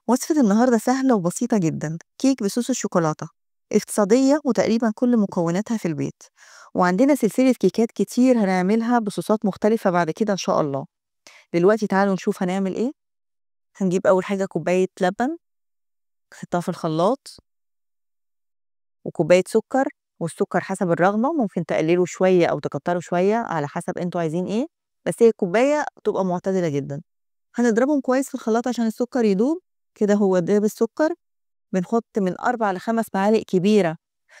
وصفة النهاردة سهلة وبسيطة جدا، كيك بصوص الشوكولاتة، اقتصادية وتقريبا كل مكوناتها في البيت. وعندنا سلسلة كيكات كتير هنعملها بصوصات مختلفة بعد كده إن شاء الله. دلوقتي تعالوا نشوف هنعمل إيه. هنجيب أول حاجة كوباية لبن، نحطها في الخلاط، وكوباية سكر. والسكر حسب الرغبة، ممكن تقللوا شوية أو تكتروا شوية على حسب انتوا عايزين ايه، بس هي الكوباية تبقى معتدلة جدا. هنضربهم كويس في الخلاط عشان السكر يدوب. كده هو داب السكر. بنحط من 4 ل5 معالق كبيرة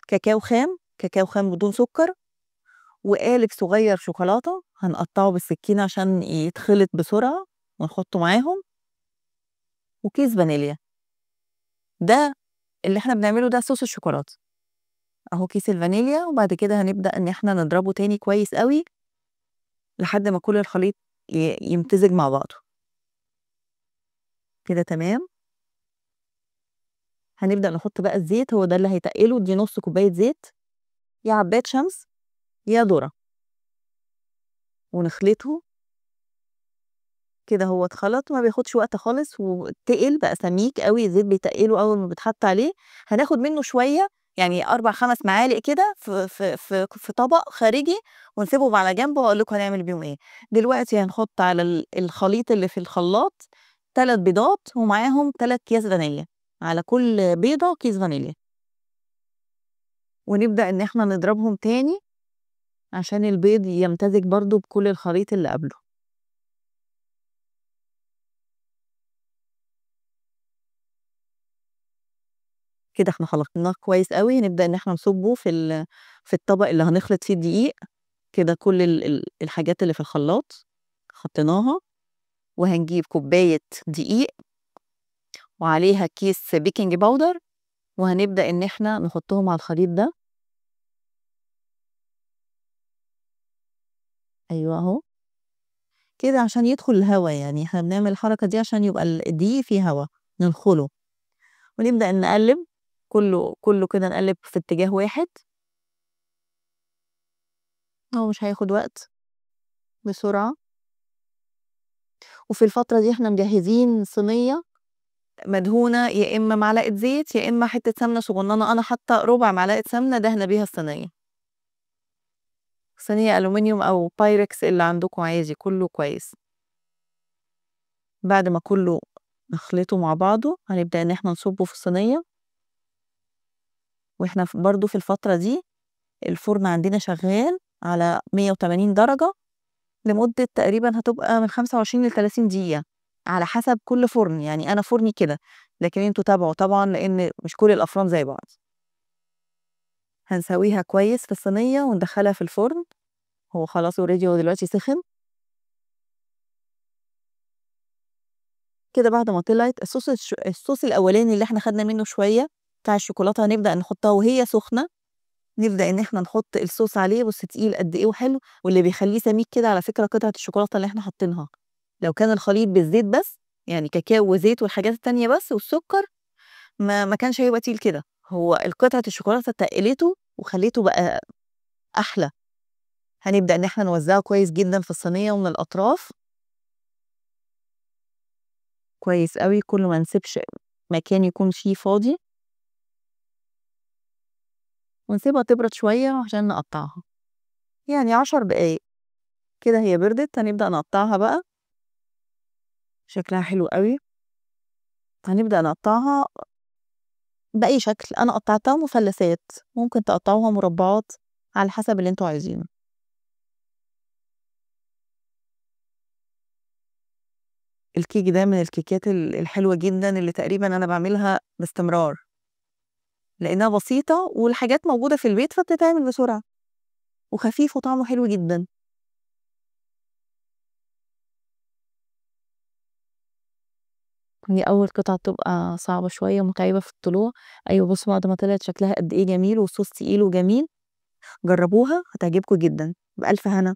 كاكاو خام، كاكاو خام بدون سكر، وقالب صغير شوكولاتة هنقطعه بالسكينة عشان يتخلط بسرعة ونحطه معاهم، وكيس فانيليا. ده اللي احنا بنعمله، ده صوص الشوكولاتة اهو، كيس الفانيليا. وبعد كده هنبدأ ان احنا نضربه تاني كويس قوي لحد ما كل الخليط يمتزج مع بعضه. كده تمام. هنبدأ نحط بقى الزيت، هو ده اللي هيتقله. دي نص كوباية زيت، يا عباد شمس يا ذرة، ونخلطه كده. هو اتخلط، ما بياخدش وقت خالص، وتقل بقى سميك قوي. الزيت بيتقله اول ما بيتحط عليه. هناخد منه شويه، يعني 4 5 معالق كده في طبق خارجي، ونسيبهم على جنب، واقول لكم هنعمل بيهم ايه. دلوقتي هنحط على الخليط اللي في الخلاط 3 بيضات، ومعاهم 3 اكياس فانيليا. على كل بيضه كيس فانيليا. ونبدا ان احنا نضربهم تاني عشان البيض يمتزج برضو بكل الخليط اللي قبله. كده إحنا خلطناه كويس أوي. نبدأ إن إحنا نصُبّه في الطبق اللي هنخلط فيه الدقيق. كده كل الحاجات اللي في الخلاط حطيناها. وهنجيب كوباية دقيق وعليها كيس baking powder، وهنبدأ إن إحنا نحطهم على الخليط ده. أيوه أهو، كده عشان يدخل الهوا. يعني إحنا بنعمل الحركة دي عشان يبقى الدقيق فيه هوا، ننخله. ونبدأ نقلّب كُلّه كده، نقلّب في اتجاه واحد. هو مش هياخد وقت، بسرعة. وفي الفترة دي إحنا مجهّزين صينية مدهونة، يا إما معلقة زيت يا إما حتة سمنة صغننة. أنا حاطة ربع معلقة سمنة دهنة بيها الصينية. صينية ألومنيوم أو بايركس اللي عندكم عادي، كله كويس. بعد ما كله نخلطه مع بعضه، هنبدأ إن إحنا نصبه في الصينية. وإحنا برضه في الفترة دي الفرن عندنا شغال على 180 درجة لمدة تقريبا هتبقى من 25 ل30 دقيقة على حسب كل فرن. يعني أنا فرني كده، لكن انتوا تابعوا طبعا لأن مش كل الأفران زي بعض. هنسويها كويس في الصينية وندخلها في الفرن. هو خلاص already هو دلوقتي سخن. كده بعد ما طلعت الصوص الأولاني اللي إحنا خدنا منه شوية بتاع الشوكولاتة، هنبدأ نحطها وهي سخنة. نبدأ إن إحنا نحط الصوص عليه. بُص تقيل قد إيه وحلو، واللي بيخلّيه سميك كده على فكرة قطعة الشوكولاتة اللي إحنا حاطينها. لو كان الخليط بالزيت بس، يعني كاكاو وزيت والحاجات التانية بس والسكر، ما كانش هيبقى تقيل كده. هو قطعة الشوكولاتة تقِّلته وخلّيته بقى أحلى. هنبدأ إن إحنا نوزّعه كويس جدًا في الصينية ومن الأطراف. كويس أوي، كل ما نسيبش مكان يكون فيه فاضي، ونسيبها تبرد شوية عشان نقطّعها، يعني 10 دقايق. كده هي بردت، هنبدأ نقطّعها بقى. شكلها حلو أوي. هنبدأ نقطّعها بأي شكل. أنا قطّعتها مثلثات، ممكن تقطّعوها مربعات على حسب اللي أنتم عايزينه. الكيك ده من الكيكات الحلوة جدًا اللي تقريبًا أنا باعملها باستمرار، لإنها بسيطة والحاجات موجودة في البيت فبتتعمل بسرعة، وخفيف وطعمه حلو جدًا. هي أول قطعة بتبقى صعبة شوية ومتعبة في الطلوع. أيوه بُصّوا بعد ما طلعت شكلها قد إيه جميل، والصوص تقيل وجميل. جرّبوها هتعجبكم جدًا، بألف هنا.